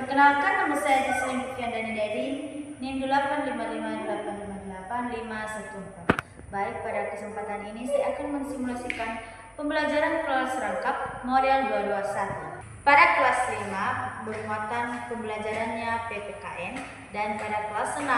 Perkenalkan, nama saya Jesslyn Fiandani dari NIM 8558558 Baik, pada kesempatan ini saya akan mensimulasikan pembelajaran kelas rangkap model 221. Pada kelas 5, bermuatan pembelajarannya PPKN, dan pada kelas 6,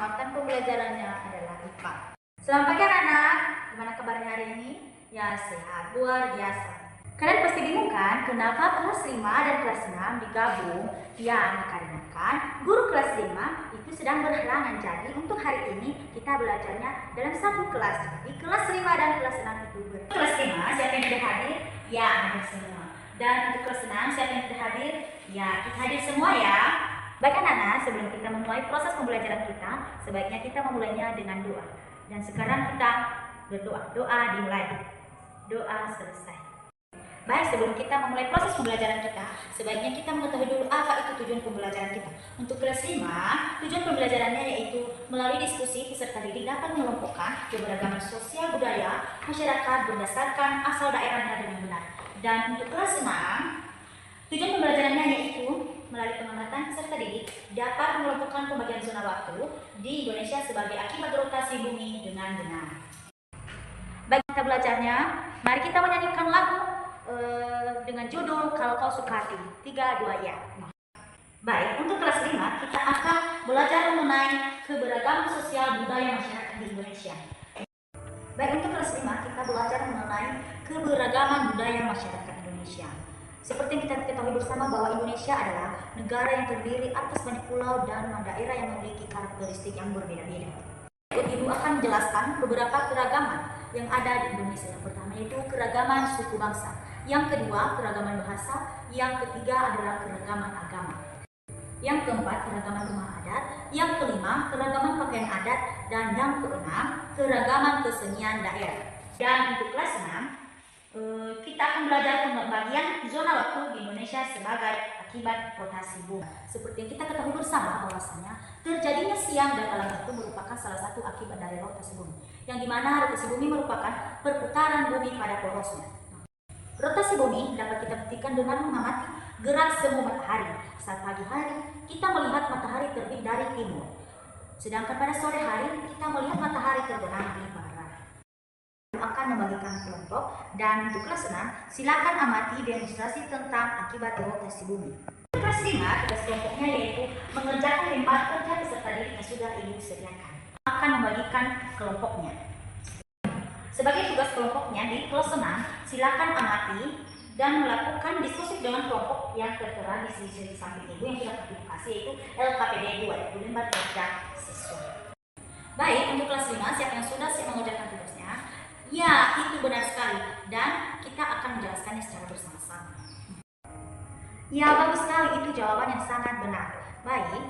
muatan pembelajarannya adalah IPA. Selamat pagi anak-anak, gimana kabarnya hari ini? Ya, sehat, luar biasa. Kalian pasti bingung kan, kenapa kelas 5 dan kelas 6 digabung? Ya, dikarenakan guru kelas 5 itu sedang berhalangan. Jadi untuk hari ini kita belajarnya dalam satu kelas. Di kelas 5 dan kelas 6 itu kelas 5, siapa yang sudah hadir? Ya, hadir semua. Dan untuk kelas 6, siapa yang sudah hadir? Ya, kita hadir semua ya. Baik anak-anak, sebelum kita memulai proses pembelajaran kita, sebaiknya kita memulainya dengan doa. Dan sekarang kita berdoa. Doa dimulai. Doa selesai. Baik, sebelum kita memulai proses pembelajaran kita, sebaiknya kita mengetahui dulu apa itu tujuan pembelajaran kita. Untuk kelas 5, tujuan pembelajarannya yaitu melalui diskusi peserta didik dapat mengelompokkan keberagaman sosial budaya masyarakat berdasarkan asal daerahnya dengan benar. Dan untuk kelas 6, tujuan pembelajarannya yaitu melalui pengamatan peserta didik dapat mengelompokkan pembagian zona waktu di Indonesia sebagai akibat rotasi bumi dengan benar. Baik, kita belajarnya, mari kita menyanyikan lagu dengan judul Kalau Kau Suka Hati. 3, 2, ya. Baik, untuk kelas 5 kita akan belajar mengenai keberagaman sosial budaya masyarakat di Indonesia. Baik, untuk kelas 5 kita belajar mengenai keberagaman budaya masyarakat Indonesia. Seperti yang kita ketahui bersama bahwa Indonesia adalah negara yang terdiri atas banyak pulau dan daerah yang memiliki karakteristik yang berbeda-beda. Ibu akan menjelaskan beberapa keragaman yang ada di Indonesia. Yang pertama yaitu keragaman suku bangsa, yang kedua keragaman bahasa, yang ketiga adalah keragaman agama, yang keempat keragaman rumah adat, yang kelima keragaman pakaian adat, dan yang keenam keragaman kesenian daerah. Dan untuk kelas 6 kita akan belajar pembagian zona waktu di Indonesia sebagai akibat rotasi bumi. Seperti yang kita ketahui bersama bahwasanya terjadinya siang dan malam itu merupakan salah satu akibat dari rotasi bumi, yang dimana rotasi bumi merupakan perputaran bumi pada porosnya. Rotasi bumi dapat kita buktikan dengan mengamati gerak semu matahari. Saat pagi hari kita melihat matahari terbit dari timur, sedangkan pada sore hari kita melihat matahari terbenam di barat. Akan membagikan kelompok, dan untuk kelas 6 silakan amati demonstrasi tentang akibat rotasi bumi. Kelas 5 tugas kelompoknya yaitu mengerjakan 5 kerja peserta didik yang sudah ibu sediakan. Akan membagikan kelompoknya. Sebagai tugas kelompoknya di kelas 6 silakan amati dan melakukan diskusi dengan kelompok yang tertera di sisi samping ibu yang sudah terpublikasi, yaitu LKPD 2024 kerja siswa. Baik, untuk kelas 5 siapa yang sudah siap mengerjakan tugasnya? Ya, itu benar sekali, dan kita akan menjelaskannya secara bersama-sama. Ya, bagus sekali, itu jawaban yang sangat benar. Baik,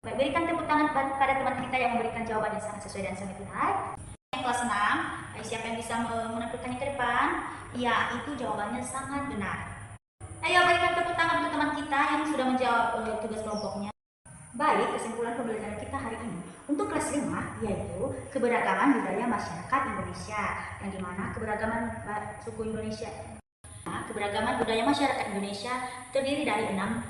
berikan tepuk tangan pada teman kita yang memberikan jawaban yang sangat sesuai dan sangat benar. Kelas 6, siapa yang bisa menampilkannya ke depan? Ya, itu jawabannya sangat benar. Ayo berikan tepuk tangan untuk teman kita yang sudah menjawab tugas kelompoknya. Baik, kesimpulan pembelajaran kita hari ini untuk kelas 5 yaitu keberagaman budaya masyarakat Indonesia, yang dimana keberagaman suku Indonesia, keberagaman budaya masyarakat Indonesia terdiri dari 6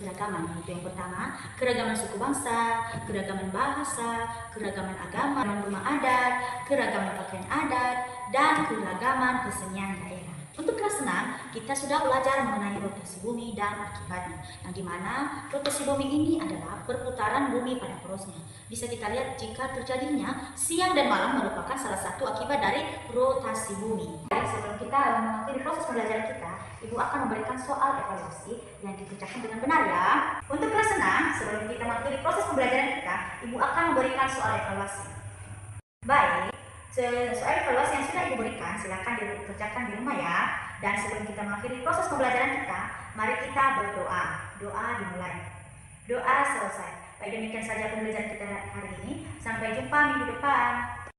keragaman, yaitu yang pertama keragaman suku bangsa, keragaman bahasa, keragaman agama, rumah adat, keragaman pakaian adat, dan keragaman kesenian daerah. Untuk kelas 6 kita sudah belajar mengenai rotasi bumi dan akibatnya, yang dimana rotasi bumi ini adalah perputaran bumi pada porosnya. Bisa kita lihat jika terjadinya siang dan malam merupakan salah satu akibat dari rotasi bumi. Sebelum kita mengakhiri proses pembelajaran kita, ibu akan memberikan soal evaluasi yang dikerjakan dengan benar ya. Untuk kelas 6, sebelum kita mengakhiri proses pembelajaran kita, ibu akan memberikan soal evaluasi. Baik, soal evaluasi yang sudah ibu berikan silakan dikerjakan di rumah ya. Dan sebelum kita mengakhiri proses pembelajaran kita, mari kita berdoa. Doa dimulai. Doa selesai. Baik, demikian saja pembelajaran kita hari ini. Sampai jumpa minggu depan.